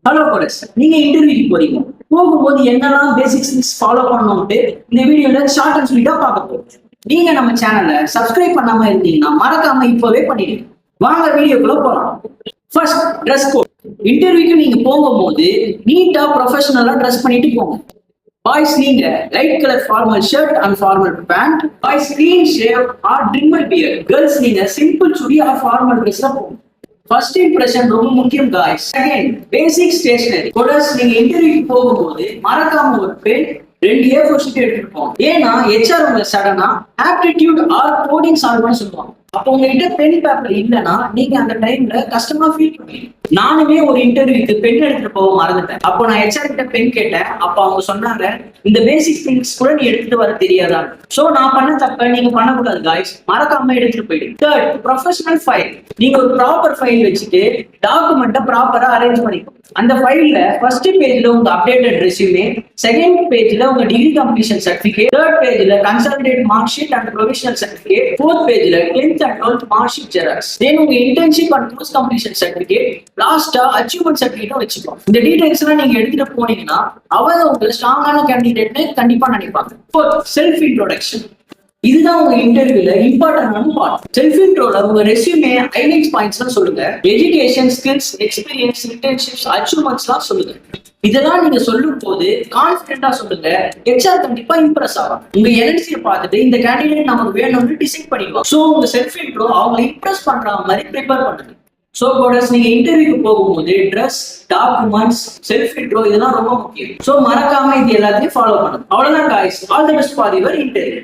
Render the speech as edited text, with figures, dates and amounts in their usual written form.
Hello chorus, நீங்க இன்டர்வியூக்கு போறீங்க. போகும்போது என்னெல்லாம் பேசிக் திங்ஸ் ஃபாலோ பண்ணணும்ட்டு இந்த வீடியோல ஷார்ட் அண்ட் ஸ்வீட்டா பார்க்க போறோம். நீங்க நம்ம சேனலை சப்ஸ்கிரைப் பண்ணாம இருந்தீங்கன்னா மறக்காம இப்பவே பண்ணிடுங்க. வாங்க வீடியோக்குள்ள போலாம். First, dress code. இன்டர்வியூக்கு நீங்க போகும்போது நீட்டா ப்ரொஃபஷனலா ட்ரெஸ் பண்ணிட்டு போங்க. பாய்ஸ் நீங்க light colour formal shirt and formal pant. Boys clean shave or trimmer beard. Girls நீங்க சிம்பிள் சுடி ஆர் ஃபார்மல் ட்ரெஸ்ல போங்க. ஃபர்ஸ்ட் இம்ப்ரெஷன் ரொம்ப முக்கியம் guys. Second, basic stationery. Coders, நீங்க இன்டர்வியூக்கு போகும்போது மறக்காம ஒரு பென், 2 A4 ஷீட் எடுத்துட்டு போங்க. ஏன்னா ஹெச்ஆர் உங்களை சடனா ஆப்டிடியூட் ஆர் கோடிங் சால்வ் பண்ண சொல்லுவாங்க. அப்போ உங்ககிட்ட பென் பேப்பர் இல்லைன்னா நீங்க அந்த டைம்ல கஷ்டமா ஃபீல் பண்ணுவீங்க. நானுமே ஒரு இன்டர்வியூக்கு பென் எடுத்துட்டு போக மறந்துட்டேன். அப்போ நான் ஹெச்ஆர் கிட்ட பென் கேட்டேன். அப்ப அவங்க சொன்னாங்க, இந்த பேசிக் திங்ஸ் கூட நீ எடுத்துட்டு வர தெரியாதா? சோ நான் பண்ண தப்ப நீங்க பண்ணக்கூடாது guys. மறக்காம எடுத்துட்டு போயிடு. Third, professional file. நீங்க ஒரு ப்ராப்பர் ஃபைல் வச்சுட்டு டாக்குமெண்ட்டை ப்ராப்பரா அரேஞ்ச் பண்ணிக்கணும். அந்த ஃபைல்ல ஃபர்ஸ்ட் பேஜ்ல உங்க அப்டேட்டட் ரெஸ்யூமே, செகண்ட் பேஜ்ல உங்க டிகிரி கம்ப்ளீஷன் சர்டிபிகேட், தேர்ட் பேஜ்ல consolidate mark sheet and provisional certificate, fourth பேஜ்ல 10th and 12th mark sheet xerox, then உங்க internship and course completion certificate, லாஸ்டா அச்சீவ்மெண்ட் சர்டிபிகேட்டும் வச்சுக்கோங்க. இந்த டீடைல்ஸ் எல்லாம் நீங்க எடுத்துட்டு போனீங்கன்னா அவங்க உங்க ஸ்ட்ராங்கான கேண்டிடேட்னு கண்டிப்பா நினைப்பாங்க. Fourth, self introduction. இதுதான் உங்க இன்டர்வியூல இம்பார்ட்டன்டான பார்ட். செல்ஃப் இன்ட்ரோல உங்க ரெஸ்யூமே, ஹைலைட்ஸ் பாயிண்ட்ஸ்லாம் சொல்லுங்க. எஜுகேஷன், ஸ்கில்ஸ், எக்ஸ்பீரியன்ஸ், இன்டர்ன்ஷிப்ஸ், அச்சீவ்மெண்ட்ஸ்லாம் சொல்லுங்க. இதெல்லாம் நீங்க சொல்லும் போது கான்பிடென்ட்டா சொல்லுங்க. ஹெச்ஆர் கண்டிப்பா இம்ப்ரெஸ் ஆகும். உங்க எனர்ஜியை பார்த்துட்டு இந்த கேண்டிடேட் நமக்கு வேணும்னு டிசைட் பண்ணிடுவாங்க. சோ உங்க செல்ஃப் இன்ட்ரோ அவங்களை இம்ப்ரெஸ் பண்ற மாதிரி ப்ரிப்பேர் பண்ணுங்க. சோ கோடர்ஸ், நீங்க இன்டர்வியூக்கு போகும்போது ட்ரெஸ், டாக்குமெண்ட்ஸ், செல்ஃப் இன்ட்ரோ இதெல்லாம் ரொம்ப முக்கியம். சோ மறக்காம இது எல்லாத்தையும் ஃபாலோ பண்ணுங்க. அவ்வளவுதான் guys. All the best for your interview.